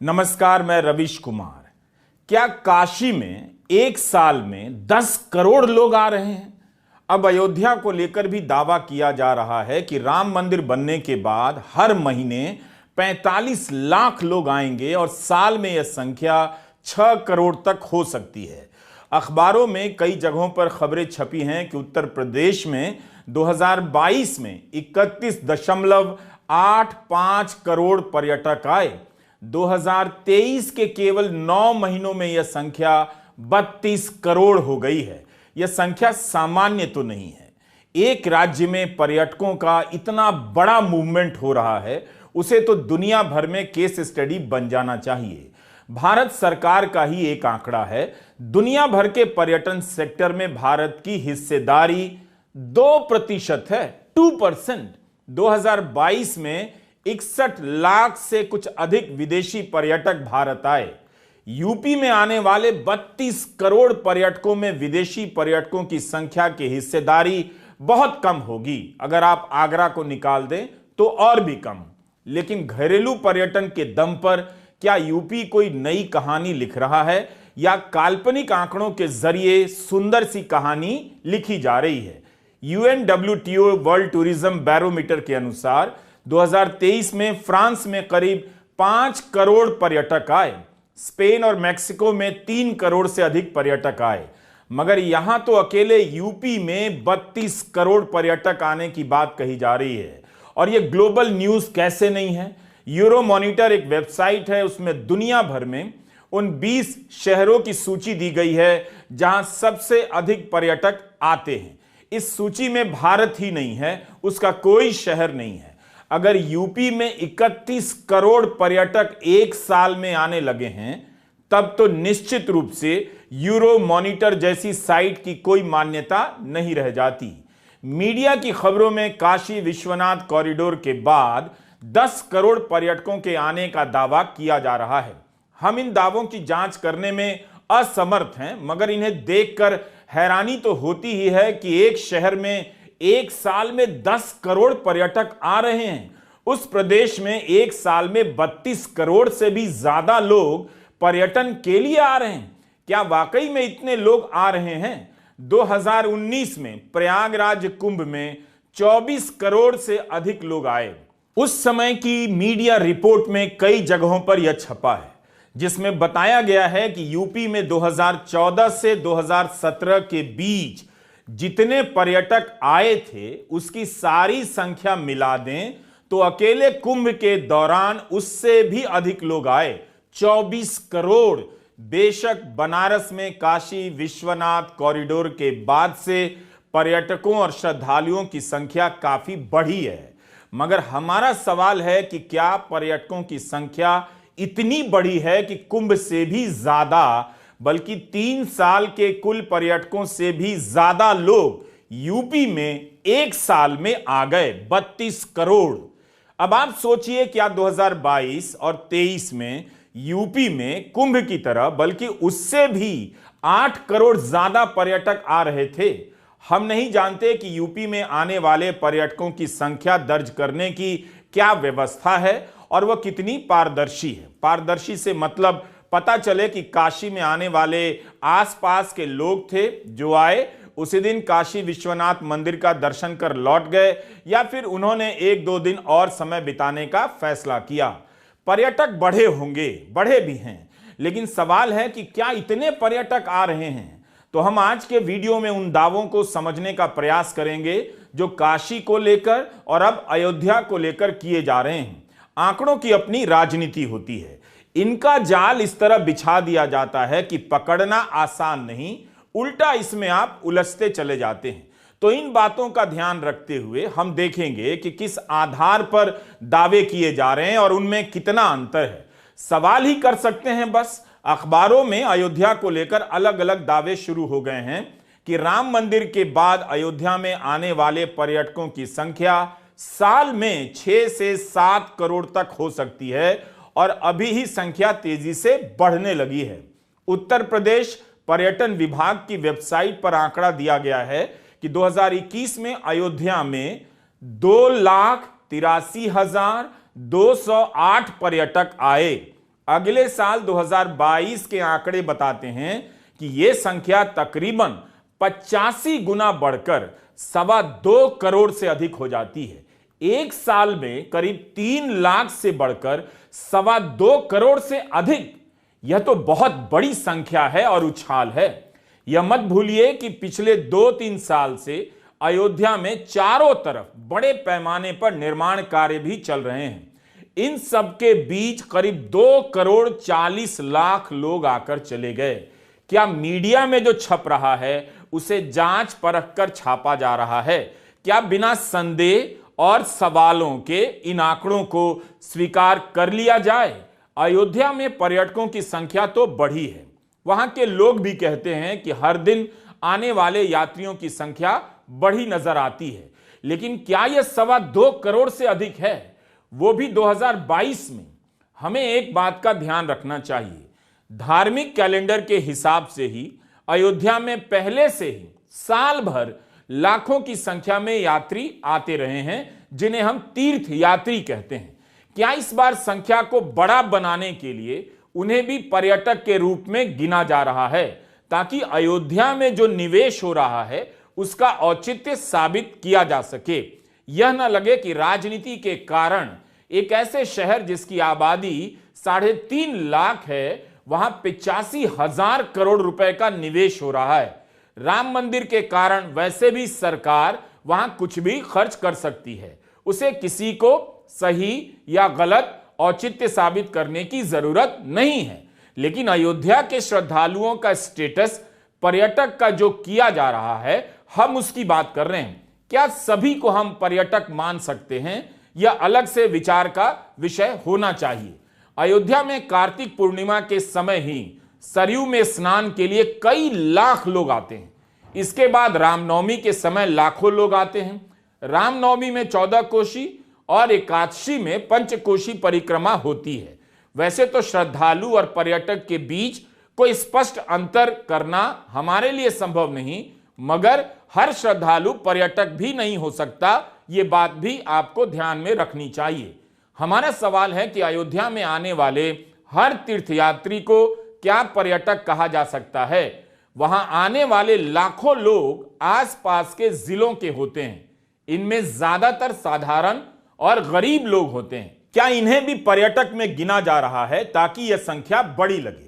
नमस्कार, मैं रविश कुमार। क्या काशी में एक साल में 10 करोड़ लोग आ रहे हैं? अब अयोध्या को लेकर भी दावा किया जा रहा है कि राम मंदिर बनने के बाद हर महीने 45 लाख लोग आएंगे और साल में यह संख्या 6 करोड़ तक हो सकती है। अखबारों में कई जगहों पर खबरें छपी हैं कि उत्तर प्रदेश में 2022 में 31.85 करोड़ पर्यटक आए। 2023 के केवल 9 महीनों में यह संख्या 32 करोड़ हो गई है। यह संख्या सामान्य तो नहीं है। एक राज्य में पर्यटकों का इतना बड़ा मूवमेंट हो रहा है, उसे तो दुनिया भर में केस स्टडी बन जाना चाहिए। भारत सरकार का ही एक आंकड़ा है, दुनिया भर के पर्यटन सेक्टर में भारत की हिस्सेदारी 2% है, 2%। 2022 में 61 लाख से कुछ अधिक विदेशी पर्यटक भारत आए। यूपी में आने वाले 32 करोड़ पर्यटकों में विदेशी पर्यटकों की संख्या की हिस्सेदारी बहुत कम होगी। अगर आप आगरा को निकाल दें तो और भी कम। लेकिन घरेलू पर्यटन के दम पर क्या यूपी कोई नई कहानी लिख रहा है या काल्पनिक आंकड़ों के जरिए सुंदर सी कहानी लिखी जा रही है? UNWTO वर्ल्ड टूरिज्म बैरोमीटर के अनुसार 2023 में फ्रांस में करीब 5 करोड़ पर्यटक आए। स्पेन और मेक्सिको में 3 करोड़ से अधिक पर्यटक आए। मगर यहां तो अकेले यूपी में 32 करोड़ पर्यटक आने की बात कही जा रही है। और यह ग्लोबल न्यूज कैसे नहीं है? यूरोमॉनिटर एक वेबसाइट है, उसमें दुनिया भर में उन 20 शहरों की सूची दी गई है जहां सबसे अधिक पर्यटक आते हैं। इस सूची में भारत ही नहीं है, उसका कोई शहर नहीं है। अगर यूपी में 31 करोड़ पर्यटक एक साल में आने लगे हैं, तब तो निश्चित रूप से यूरोमॉनिटर जैसी साइट की कोई मान्यता नहीं रह जाती। मीडिया की खबरों में काशी विश्वनाथ कॉरिडोर के बाद 10 करोड़ पर्यटकों के आने का दावा किया जा रहा है। हम इन दावों की जांच करने में असमर्थ हैं, मगर इन्हें देखकर हैरानी तो होती ही है कि एक शहर में एक साल में 10 करोड़ पर्यटक आ रहे हैं। उस प्रदेश में एक साल में 32 करोड़ से भी ज्यादा लोग पर्यटन के लिए आ रहे हैं। क्या वाकई में इतने लोग आ रहे हैं? 2019 में प्रयागराज कुंभ में 24 करोड़ से अधिक लोग आए। उस समय की मीडिया रिपोर्ट में कई जगहों पर यह छपा है, जिसमें बताया गया है कि यूपी में 2014 से 2017 के बीच जितने पर्यटक आए थे उसकी सारी संख्या मिला दें तो अकेले कुंभ के दौरान उससे भी अधिक लोग आए, 24 करोड़। बेशक बनारस में काशी विश्वनाथ कॉरिडोर के बाद से पर्यटकों और श्रद्धालुओं की संख्या काफी बढ़ी है, मगर हमारा सवाल है कि क्या पर्यटकों की संख्या इतनी बड़ी है कि कुंभ से भी ज्यादा, बल्कि 3 साल के कुल पर्यटकों से भी ज्यादा लोग यूपी में एक साल में आ गए? 32 करोड़। अब आप सोचिए, क्या 2022 और 23 में यूपी में कुंभ की तरह बल्कि उससे भी 8 करोड़ ज्यादा पर्यटक आ रहे थे? हम नहीं जानते कि यूपी में आने वाले पर्यटकों की संख्या दर्ज करने की क्या व्यवस्था है और वह कितनी पारदर्शी है। पारदर्शी से मतलब पता चले कि काशी में आने वाले आसपास के लोग थे जो आए, उसी दिन काशी विश्वनाथ मंदिर का दर्शन कर लौट गए, या फिर उन्होंने 1-2 दिन और समय बिताने का फैसला किया। पर्यटक बढ़े होंगे, बढ़े भी हैं, लेकिन सवाल है कि क्या इतने पर्यटक आ रहे हैं? तो हम आज के वीडियो में उन दावों को समझने का प्रयास करेंगे जो काशी को लेकर और अब अयोध्या को लेकर किए जा रहे हैं। आंकड़ों की अपनी राजनीति होती है। इनका जाल इस तरह बिछा दिया जाता है कि पकड़ना आसान नहीं, उल्टा इसमें आप उलझते चले जाते हैं। तो इन बातों का ध्यान रखते हुए हम देखेंगे कि किस आधार पर दावे किए जा रहे हैं और उनमें कितना अंतर है। सवाल ही कर सकते हैं बस। अखबारों में अयोध्या को लेकर अलग अलग दावे शुरू हो गए हैं कि राम मंदिर के बाद अयोध्या में आने वाले पर्यटकों की संख्या साल में 6 से 7 करोड़ तक हो सकती है और अभी ही संख्या तेजी से बढ़ने लगी है। उत्तर प्रदेश पर्यटन विभाग की वेबसाइट पर आंकड़ा दिया गया है कि 2021 में अयोध्या में 2,83,208 पर्यटक आए। अगले साल 2022 के आंकड़े बताते हैं कि यह संख्या तकरीबन 85 गुना बढ़कर 2.25 करोड़ से अधिक हो जाती है। एक साल में करीब 3 लाख से बढ़कर 2.25 करोड़ से अधिक। यह तो बहुत बड़ी संख्या है और उछाल है। यह मत भूलिए कि पिछले 2-3 साल से अयोध्या में चारों तरफ बड़े पैमाने पर निर्माण कार्य भी चल रहे हैं। इन सबके बीच करीब 2 करोड़ 40 लाख लोग आकर चले गए। क्या मीडिया में जो छप रहा है उसे जांच परख कर छापा जा रहा है? क्या बिना संदेह और सवालों के इन आंकड़ों को स्वीकार कर लिया जाए? अयोध्या में पर्यटकों की संख्या तो बढ़ी है। वहां के लोग भी कहते हैं कि हर दिन आने वाले यात्रियों की संख्या बढ़ी नजर आती है, लेकिन क्या यह 2.25 करोड़ से अधिक है, वो भी 2022 में? हमें एक बात का ध्यान रखना चाहिए। धार्मिक कैलेंडर के हिसाब से ही अयोध्या में पहले से ही साल भर लाखों की संख्या में यात्री आते रहे हैं, जिन्हें हम तीर्थ यात्री कहते हैं। क्या इस बार संख्या को बड़ा बनाने के लिए उन्हें भी पर्यटक के रूप में गिना जा रहा है, ताकि अयोध्या में जो निवेश हो रहा है उसका औचित्य साबित किया जा सके? यह न लगे कि राजनीति के कारण एक ऐसे शहर जिसकी आबादी 3.5 लाख है, वहां 85,000 करोड़ रुपए का निवेश हो रहा है। राम मंदिर के कारण वैसे भी सरकार वहां कुछ भी खर्च कर सकती है। उसे किसी को सही या गलत औचित्य साबित करने की जरूरत नहीं है। लेकिन अयोध्या के श्रद्धालुओं का स्टेटस पर्यटक का जो किया जा रहा है, हम उसकी बात कर रहे हैं। क्या सभी को हम पर्यटक मान सकते हैं? यह अलग से विचार का विषय होना चाहिए। अयोध्या में कार्तिक पूर्णिमा के समय ही सरयू में स्नान के लिए कई लाख लोग आते हैं। इसके बाद रामनवमी के समय लाखों लोग आते हैं। रामनवमी में 14 कोशी और एकादशी में पंचकोशी परिक्रमा होती है। वैसे तो श्रद्धालु और पर्यटक के बीच कोई स्पष्ट अंतर करना हमारे लिए संभव नहीं, मगर हर श्रद्धालु पर्यटक भी नहीं हो सकता। यह बात भी आपको ध्यान में रखनी चाहिए। हमारा सवाल है कि अयोध्या में आने वाले हर तीर्थयात्री को क्या पर्यटक कहा जा सकता है? वहां आने वाले लाखों लोग आसपास के जिलों के होते हैं। इनमें ज्यादातर साधारण और गरीब लोग होते हैं। क्या इन्हें भी पर्यटक में गिना जा रहा है ताकि यह संख्या बड़ी लगे?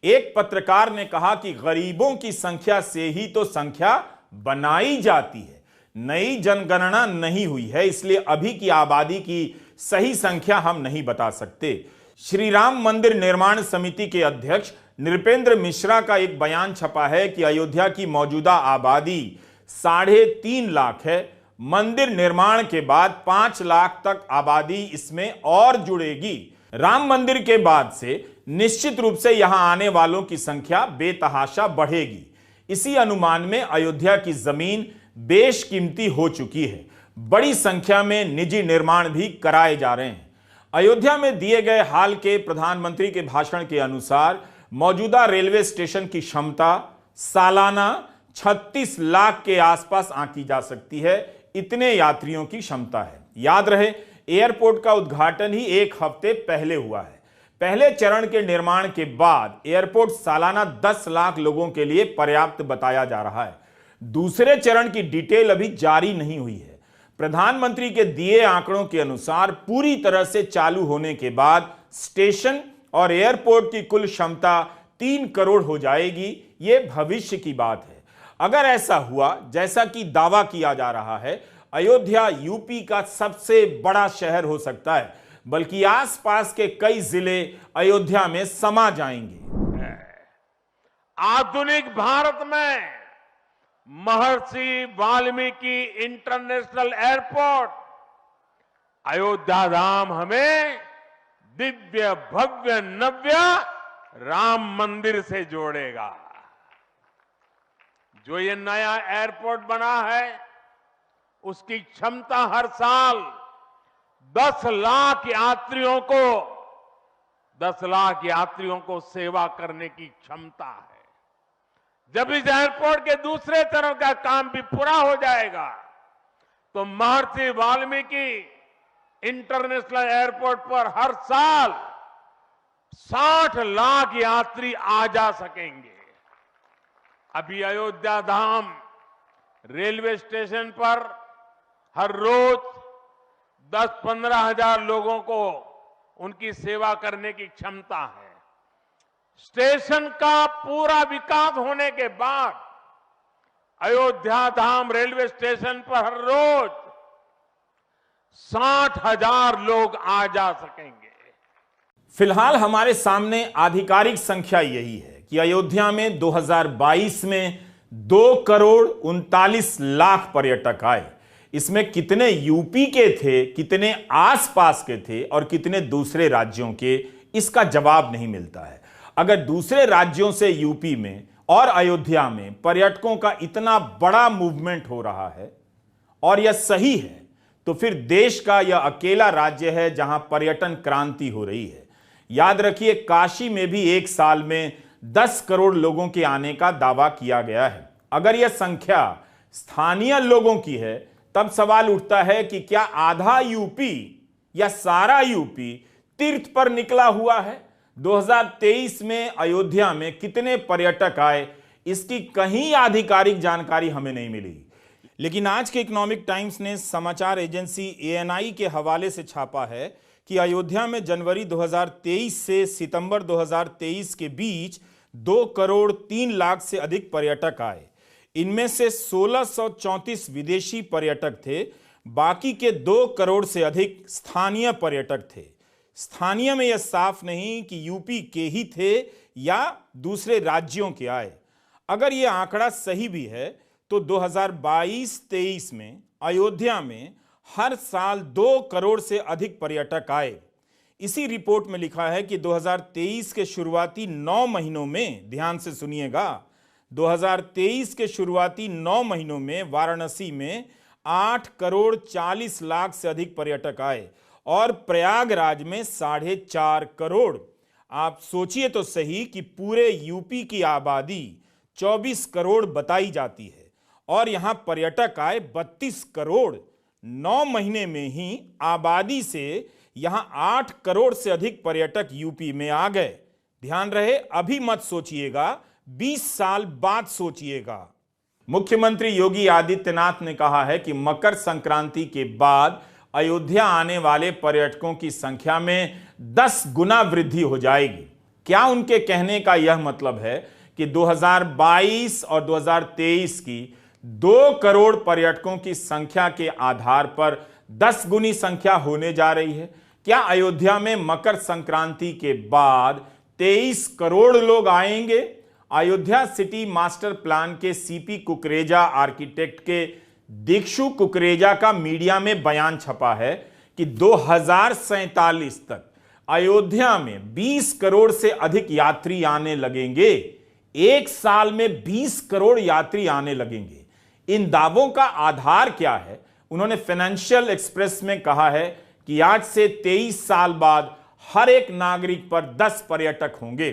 एक पत्रकार ने कहा कि गरीबों की संख्या से ही तो संख्या बनाई जाती है, नई जनगणना नहीं हुई है, इसलिए अभी की आबादी की सही संख्या हम नहीं बता सकते। श्री राम मंदिर निर्माण समिति के अध्यक्ष नृपेंद्र मिश्रा का एक बयान छपा है कि अयोध्या की मौजूदा आबादी 3.5 लाख है। मंदिर निर्माण के बाद 5 लाख तक आबादी इसमें और जुड़ेगी। राम मंदिर के बाद से निश्चित रूप से यहां आने वालों की संख्या बेतहाशा बढ़ेगी। इसी अनुमान में अयोध्या की जमीन बेशकीमती हो चुकी है। बड़ी संख्या में निजी निर्माण भी कराए जा रहे हैं। अयोध्या में दिए गए हाल के प्रधानमंत्री के भाषण के अनुसार मौजूदा रेलवे स्टेशन की क्षमता सालाना 36 लाख के आसपास आंकी जा सकती है। इतने यात्रियों की क्षमता है। याद रहे, एयरपोर्ट का उद्घाटन ही 1 हफ्ते पहले हुआ है। पहले चरण के निर्माण के बाद एयरपोर्ट सालाना 10 लाख लोगों के लिए पर्याप्त बताया जा रहा है। दूसरे चरण की डिटेल अभी जारी नहीं हुई है। प्रधानमंत्री के दिए आंकड़ों के अनुसार पूरी तरह से चालू होने के बाद स्टेशन और एयरपोर्ट की कुल क्षमता 3 करोड़ हो जाएगी। यह भविष्य की बात है। अगर ऐसा हुआ जैसा कि दावा किया जा रहा है, अयोध्या यूपी का सबसे बड़ा शहर हो सकता है, बल्कि आसपास के कई जिले अयोध्या में समा जाएंगे। आधुनिक भारत में महर्षि वाल्मीकि इंटरनेशनल एयरपोर्ट अयोध्या धाम हमें दिव्य भव्य नव्य राम मंदिर से जोड़ेगा। जो ये नया एयरपोर्ट बना है उसकी क्षमता हर साल 10 लाख यात्रियों को सेवा करने की क्षमता है। जब इस एयरपोर्ट के दूसरे चरण का काम भी पूरा हो जाएगा तो महर्षि वाल्मीकि इंटरनेशनल एयरपोर्ट पर हर साल 60 लाख यात्री आ जा सकेंगे। अभी अयोध्या धाम रेलवे स्टेशन पर हर रोज 10-15 हजार लोगों को उनकी सेवा करने की क्षमता है। स्टेशन का पूरा विकास होने के बाद अयोध्या धाम रेलवे स्टेशन पर हर रोज 60,000 लोग आ जा सकेंगे। फिलहाल हमारे सामने आधिकारिक संख्या यही है कि अयोध्या में 2022 में 2,39,00,000 पर्यटक आए। इसमें कितने यूपी के थे, कितने आसपास के थे और कितने दूसरे राज्यों के, इसका जवाब नहीं मिलता है। अगर दूसरे राज्यों से यूपी में और अयोध्या में पर्यटकों का इतना बड़ा मूवमेंट हो रहा है और यह सही है, तो फिर देश का यह अकेला राज्य है जहां पर्यटन क्रांति हो रही है। याद रखिए, काशी में भी एक साल में 10 करोड़ लोगों के आने का दावा किया गया है। अगर यह संख्या स्थानीय लोगों की है, तब सवाल उठता है कि क्या आधा यूपी या सारा यूपी तीर्थ पर निकला हुआ है? 2023 में अयोध्या में कितने पर्यटक आए, इसकी कहीं आधिकारिक जानकारी हमें नहीं मिली। लेकिन आज के इकोनॉमिक टाइम्स ने समाचार एजेंसी ANI के हवाले से छापा है कि अयोध्या में जनवरी 2023 से सितंबर 2023 के बीच 2,03,00,000 से अधिक पर्यटक आए। इनमें से 1,634 विदेशी पर्यटक थे, बाकी के 2 करोड़ से अधिक स्थानीय पर्यटक थे। स्थानीय में यह साफ नहीं कि यूपी के ही थे या दूसरे राज्यों के आए। अगर यह आंकड़ा सही भी है तो 2022-23 में अयोध्या में हर साल 2 करोड़ से अधिक पर्यटक आए। इसी रिपोर्ट में लिखा है कि 2023 के शुरुआती 9 महीनों में, ध्यान से सुनिएगा, 2023 के शुरुआती 9 महीनों में वाराणसी में 8,40,00,000 से अधिक पर्यटक आए और प्रयागराज में 4.5 करोड़। आप सोचिए तो सही कि पूरे यूपी की आबादी 24 करोड़ बताई जाती है और यहां पर्यटक आए 32 करोड़। 9 महीने में ही आबादी से यहां 8 करोड़ से अधिक पर्यटक यूपी में आ गए। ध्यान रहे, अभी मत सोचिएगा, 20 साल बाद सोचिएगा। मुख्यमंत्री योगी आदित्यनाथ ने कहा है कि मकर संक्रांति के बाद अयोध्या आने वाले पर्यटकों की संख्या में 10 गुना वृद्धि हो जाएगी। क्या उनके कहने का यह मतलब है कि 2022 और 2023 की 2 करोड़ पर्यटकों की संख्या के आधार पर 10 गुनी संख्या होने जा रही है? क्या अयोध्या में मकर संक्रांति के बाद 23 करोड़ लोग आएंगे? अयोध्या सिटी मास्टर प्लान के CP कुकरेजा आर्किटेक्ट के दीक्षु कुकरेजा का मीडिया में बयान छपा है कि 2047 तक अयोध्या में 20 करोड़ से अधिक यात्री आने लगेंगे। एक साल में 20 करोड़ यात्री आने लगेंगे। इन दावों का आधार क्या है? उन्होंने फाइनेंशियल एक्सप्रेस में कहा है कि आज से 23 साल बाद हर एक नागरिक पर 10 पर्यटक होंगे।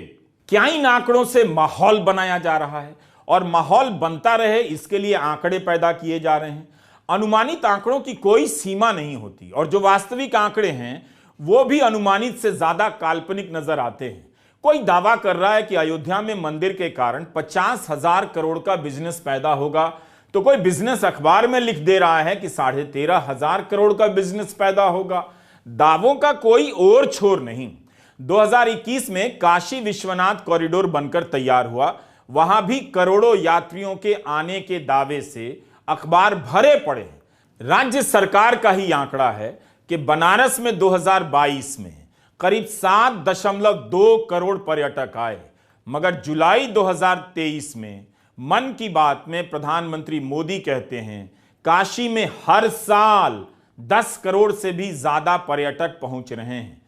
क्या इन आंकड़ों से माहौल बनाया जा रहा है? और माहौल बनता रहे इसके लिए आंकड़े पैदा किए जा रहे हैं। अनुमानित आंकड़ों की कोई सीमा नहीं होती और जो वास्तविक आंकड़े हैं वो भी अनुमानित से ज्यादा काल्पनिक नजर आते हैं। कोई दावा कर रहा है कि अयोध्या में मंदिर के कारण 50,000 करोड़ का बिजनेस पैदा होगा, तो कोई बिजनेस अखबार में लिख दे रहा है कि 13,500 करोड़ का बिजनेस पैदा होगा। दावों का कोई और छोर नहीं। 2021 में काशी विश्वनाथ कॉरिडोर बनकर तैयार हुआ, वहां भी करोड़ों यात्रियों के आने के दावे से अखबार भरे पड़े हैं। राज्य सरकार का ही आंकड़ा है कि बनारस में 2022 में करीब 7.2 करोड़ पर्यटक आए, मगर जुलाई 2023 में मन की बात में प्रधानमंत्री मोदी कहते हैं काशी में हर साल 10 करोड़ से भी ज्यादा पर्यटक पहुंच रहे हैं।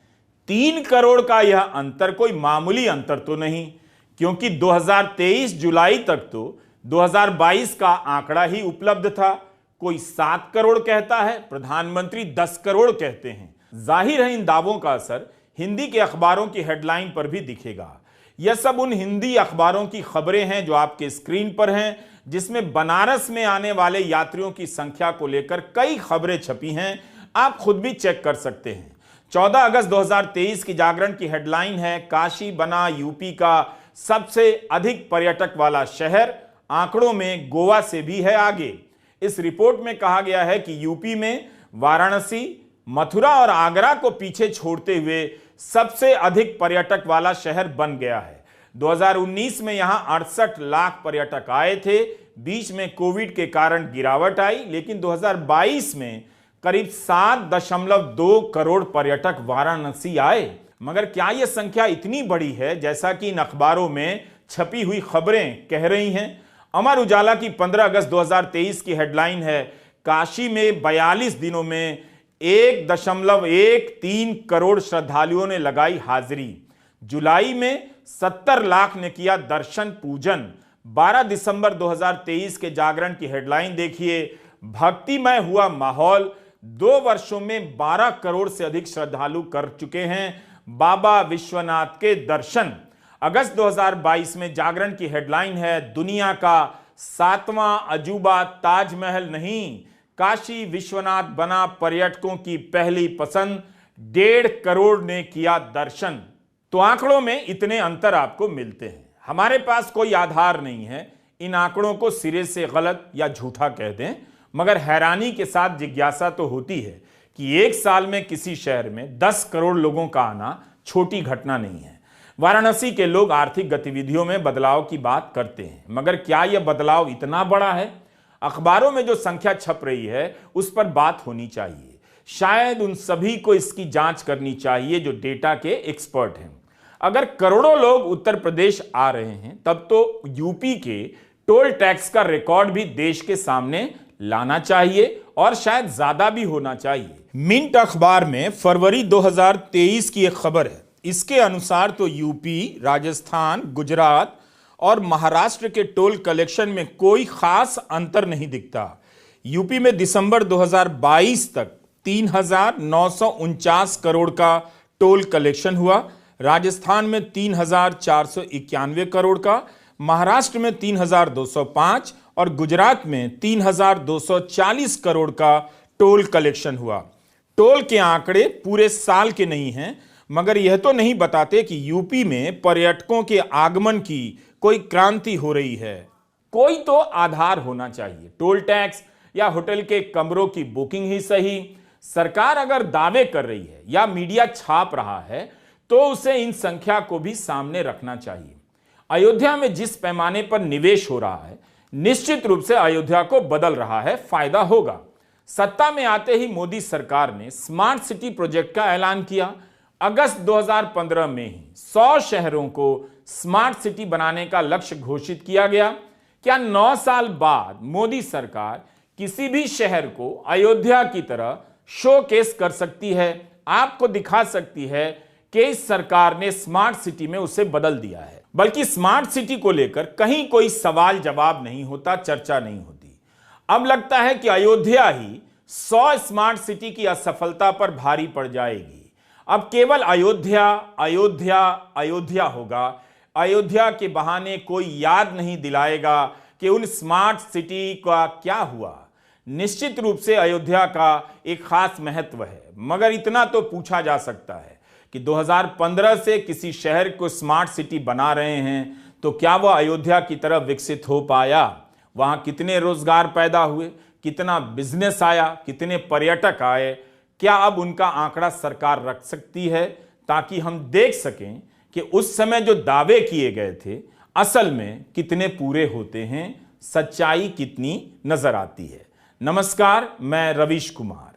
3 करोड़ का यह अंतर कोई मामूली अंतर तो नहीं, क्योंकि 2023 जुलाई तक तो 2022 का आंकड़ा ही उपलब्ध था। कोई 7 करोड़ कहता है, प्रधानमंत्री 10 करोड़ कहते हैं। जाहिर है इन दावों का असर हिंदी के अखबारों की हेडलाइन पर भी दिखेगा। यह सब उन हिंदी अखबारों की खबरें हैं जो आपके स्क्रीन पर हैं, जिसमें बनारस में आने वाले यात्रियों की संख्या को लेकर कई खबरें छपी हैं। आप खुद भी चेक कर सकते हैं। 14 अगस्त 2023 की जागरण की हेडलाइन है, काशी बना यूपी का सबसे अधिक पर्यटक वाला शहर, आंकड़ों में गोवा से भी है आगे। इस रिपोर्ट में कहा गया है कि यूपी में वाराणसी, मथुरा और आगरा को पीछे छोड़ते हुए सबसे अधिक पर्यटक वाला शहर बन गया है। 2019 में यहां 68 लाख पर्यटक आए थे। बीच में कोविड के कारण गिरावट आई, लेकिन 2022 में करीब 7.2 करोड़ पर्यटक वाराणसी आए। मगर क्या यह संख्या इतनी बड़ी है जैसा कि इन अखबारों में छपी हुई खबरें कह रही हैं? अमर उजाला की 15 अगस्त 2023 की हेडलाइन है, काशी में 42 दिनों में 1.13 करोड़ श्रद्धालुओं ने लगाई हाजिरी। जुलाई में 70 लाख ने किया दर्शन पूजन। 12 दिसंबर 2023 के जागरण की हेडलाइन देखिए, भक्तिमय हुआ माहौल। 2 वर्षों में 12 करोड़ से अधिक श्रद्धालु कर चुके हैं बाबा विश्वनाथ के दर्शन। अगस्त 2022 में जागरण की हेडलाइन है, दुनिया का 7वां अजूबा ताजमहल नहीं, काशी विश्वनाथ बना पर्यटकों की पहली पसंद। 1.5 करोड़ ने किया दर्शन। तो आंकड़ों में इतने अंतर आपको मिलते हैं। हमारे पास कोई आधार नहीं है इन आंकड़ों को सिरे से गलत या झूठा कह दें, मगर हैरानी के साथ जिज्ञासा तो होती है कि एक साल में किसी शहर में 10 करोड़ लोगों का आना छोटी घटना नहीं है। वाराणसी के लोग आर्थिक गतिविधियों में बदलाव की बात करते हैं, मगर क्या यह बदलाव इतना बड़ा है? अखबारों में जो संख्या छप रही है उस पर बात होनी चाहिए। शायद उन सभी को इसकी जांच करनी चाहिए जो डेटा के एक्सपर्ट हैं। अगर करोड़ों लोग उत्तर प्रदेश आ रहे हैं, तब तो यूपी के टोल टैक्स का रिकॉर्ड भी देश के सामने लाना चाहिए और शायद ज्यादा भी होना चाहिए। मिंट अखबार में फरवरी 2023 की एक खबर है। इसके अनुसार तो यूपी, राजस्थान, गुजरात और महाराष्ट्र के टोल कलेक्शन में कोई खास अंतर नहीं दिखता। यूपी में दिसंबर 2022 तक 3,949 करोड़ का टोल कलेक्शन हुआ, राजस्थान में 3,491 करोड़ का, महाराष्ट्र में 3,205 और गुजरात में 3,240 करोड़ का टोल कलेक्शन हुआ। टोल के आंकड़े पूरे साल के नहीं हैं, मगर यह तो नहीं बताते कि यूपी में पर्यटकों के आगमन की कोई क्रांति हो रही है। कोई तो आधार होना चाहिए। टोल टैक्स या होटल के कमरों की बुकिंग ही सही। सरकार अगर दावे कर रही है या मीडिया छाप रहा है तो उसे इन संख्या को भी सामने रखना चाहिए। अयोध्या में जिस पैमाने पर निवेश हो रहा है, निश्चित रूप से अयोध्या को बदल रहा है, फायदा होगा। सत्ता में आते ही मोदी सरकार ने स्मार्ट सिटी प्रोजेक्ट का ऐलान किया। अगस्त 2015 में ही 100 शहरों को स्मार्ट सिटी बनाने का लक्ष्य घोषित किया गया। क्या 9 साल बाद मोदी सरकार किसी भी शहर को अयोध्या की तरह शोकेस कर सकती है, आपको दिखा सकती है कि इस सरकार ने स्मार्ट सिटी में उसे बदल दिया है? बल्कि स्मार्ट सिटी को लेकर कहीं कोई सवाल जवाब नहीं होता, चर्चा नहीं होती। अब लगता है कि अयोध्या ही 100 स्मार्ट सिटी की असफलता पर भारी पड़ जाएगी। अब केवल अयोध्या अयोध्या अयोध्या होगा। अयोध्या के बहाने कोई याद नहीं दिलाएगा कि उन स्मार्ट सिटी का क्या हुआ। निश्चित रूप से अयोध्या का एक खास महत्व है, मगर इतना तो पूछा जा सकता है कि 2015 से किसी शहर को स्मार्ट सिटी बना रहे हैं तो क्या वह अयोध्या की तरह विकसित हो पाया? वहां कितने रोजगार पैदा हुए, कितना बिजनेस आया, कितने पर्यटक आए? क्या अब उनका आंकड़ा सरकार रख सकती है ताकि हम देख सकें कि उस समय जो दावे किए गए थे असल में कितने पूरे होते हैं, सच्चाई कितनी नजर आती है? नमस्कार, मैं रवीश कुमार।